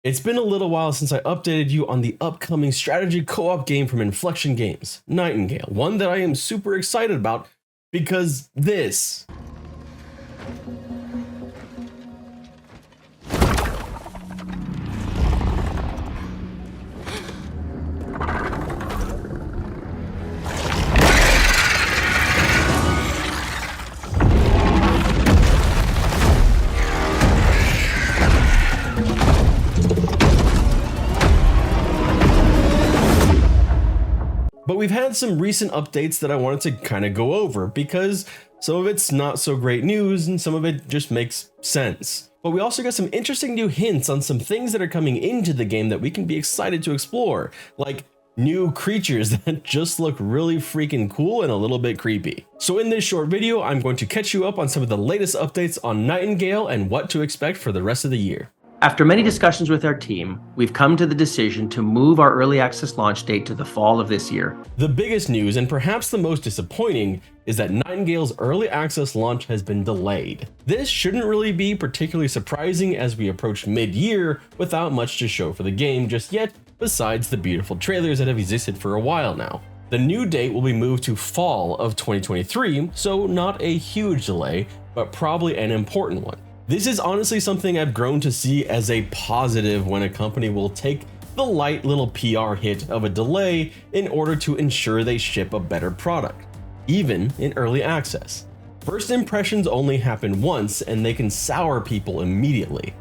It's been a little while since I updated you on the upcoming strategy co-op game from Inflection Games, Nightingale, one that I am super excited about because this. But we've had some recent updates that I wanted to kind of go over because some of it's not so great news and some of it just makes sense. But we also got some interesting new hints on some things that are coming into the game that we can be excited to explore, like new creatures that just look really freaking cool and a little bit creepy. So in this short video, I'm going to catch you up on some of the latest updates on Nightingale and what to expect for the rest of the year. After many discussions with our team, we've come to the decision to move our early access launch date to the fall of this year. The biggest news, and perhaps the most disappointing, is that Nightingale's early access launch has been delayed. This shouldn't really be particularly surprising as we approach mid-year without much to show for the game just yet, besides the beautiful trailers that have existed for a while now. The new date will be moved to fall of 2023, so not a huge delay, but probably an important one. This is honestly something I've grown to see as a positive when a company will take the light little PR hit of a delay in order to ensure they ship a better product, even in early access. First impressions only happen once and they can sour people immediately.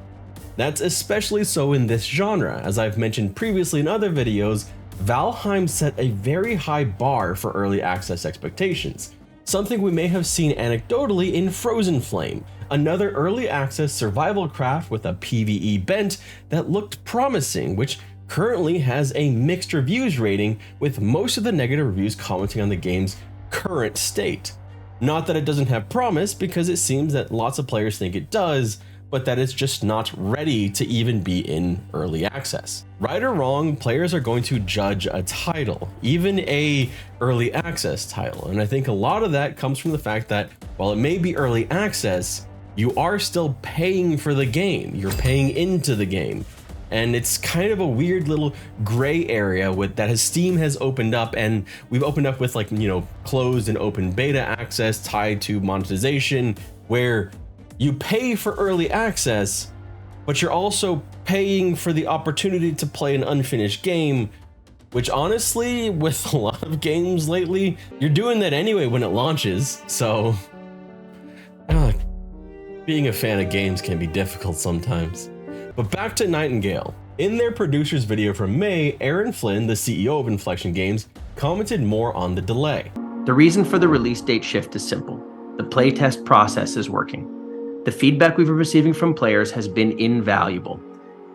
That's especially so in this genre. As I've mentioned previously in other videos, Valheim set a very high bar for early access expectations, something we may have seen anecdotally in Frozen Flame, another early access survival craft with a PvE bent that looked promising, which currently has a mixed reviews rating, with most of the negative reviews commenting on the game's current state. Not that it doesn't have promise, because it seems that lots of players think it does, but that it's just not ready to even be in early access. Right or wrong, players are going to judge a title, even a early access title, and I think a lot of that comes from the fact that while it may be early access, you are still paying for the game. You're paying into the game. And it's kind of a weird little gray area that Steam has opened up, and we've opened up with closed and open beta access tied to monetization, where you pay for early access, but you're also paying for the opportunity to play an unfinished game, which honestly, with a lot of games lately, you're doing that anyway when it launches. So being a fan of games can be difficult sometimes. But back to Nightingale. In their producer's video from May, Aaron Flynn, the CEO of Inflection Games, commented more on the delay. The reason for the release date shift is simple. The playtest process is working. The feedback we've been receiving from players has been invaluable,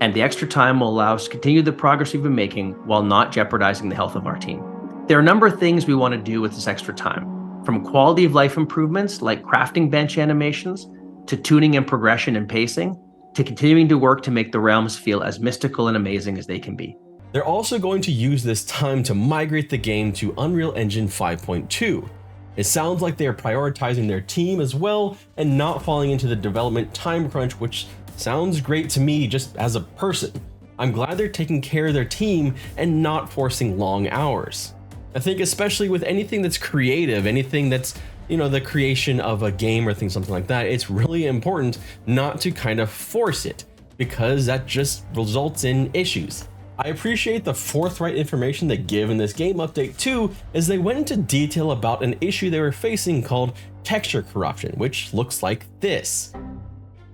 and the extra time will allow us to continue the progress we've been making while not jeopardizing the health of our team. There are a number of things we want to do with this extra time, from quality of life improvements like crafting bench animations, to tuning and progression and pacing, to continuing to work to make the realms feel as mystical and amazing as they can be. They're also going to use this time to migrate the game to Unreal Engine 5.2. It sounds like they are prioritizing their team as well and not falling into the development time crunch, which sounds great to me just as a person. I'm glad they're taking care of their team and not forcing long hours. I think especially with anything that's creative, anything that's the creation of a game or something like that, it's really important not to kind of force it, because that just results in issues. I appreciate the forthright information they give in this game update too, as they went into detail about an issue they were facing called texture corruption, which looks like this.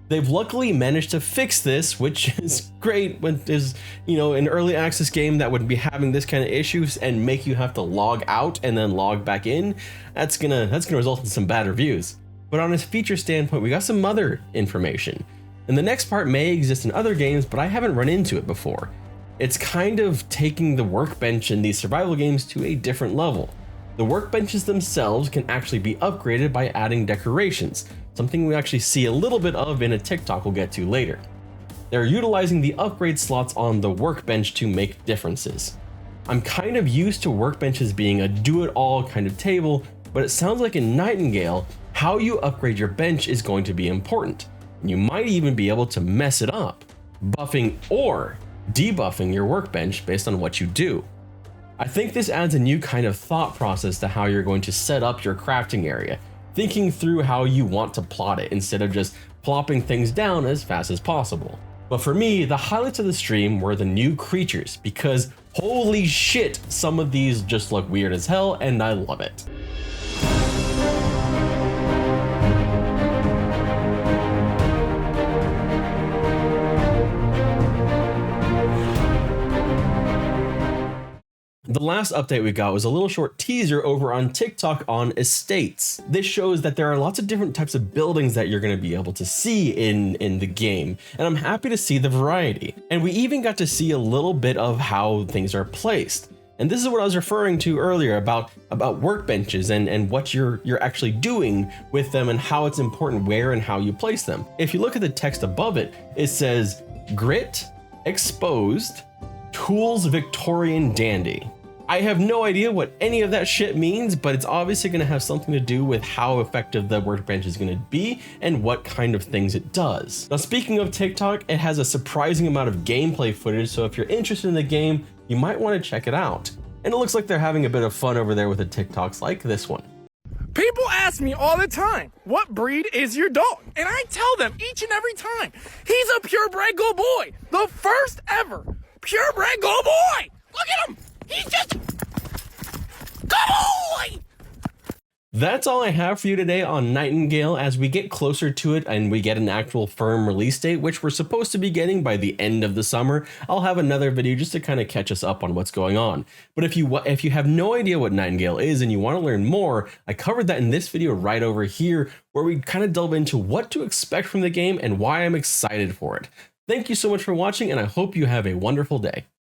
They've luckily managed to fix this, which is great when there's, an early access game that would be having this kind of issues and make you have to log out and then log back in. That's gonna result in some bad reviews. But on a feature standpoint, we got some other information. And the next part may exist in other games, but I haven't run into it before. It's kind of taking the workbench in these survival games to a different level. The workbenches themselves can actually be upgraded by adding decorations, something we actually see a little bit of in a TikTok we'll get to later. They're utilizing the upgrade slots on the workbench to make differences. I'm kind of used to workbenches being a do-it-all kind of table, but it sounds like in Nightingale, how you upgrade your bench is going to be important. You might even be able to mess it up, buffing or debuffing your workbench based on what you do. I think this adds a new kind of thought process to how you're going to set up your crafting area, thinking through how you want to plot it instead of just plopping things down as fast as possible. But for me, the highlights of the stream were the new creatures, because holy shit, some of these just look weird as hell and I love it. The last update we got was a little short teaser over on TikTok on estates. This shows that there are lots of different types of buildings that you're going to be able to see in the game, and I'm happy to see the variety. And we even got to see a little bit of how things are placed. And this is what I was referring to earlier about workbenches and what you're actually doing with them and how it's important where and how you place them. If you look at the text above it, it says grit, exposed, tools Victorian dandy. I have no idea what any of that shit means, but it's obviously going to have something to do with how effective the workbench is going to be and what kind of things it does. Now, speaking of TikTok, it has a surprising amount of gameplay footage, so if you're interested in the game, you might want to check it out. And it looks like they're having a bit of fun over there with the TikToks like this one. People ask me all the time, what breed is your dog? And I tell them each and every time, he's a purebred good boy. The first ever purebred good boy. Look at him. He's just good boy. That's all I have for you today on Nightingale. As we get closer to it and we get an actual firm release date, which we're supposed to be getting by the end of the summer, I'll have another video just to kind of catch us up on what's going on. But if you have no idea what Nightingale is and you want to learn more, I covered that in this video right over here, where we kind of delve into what to expect from the game and why I'm excited for it. Thank you so much for watching, and I hope you have a wonderful day.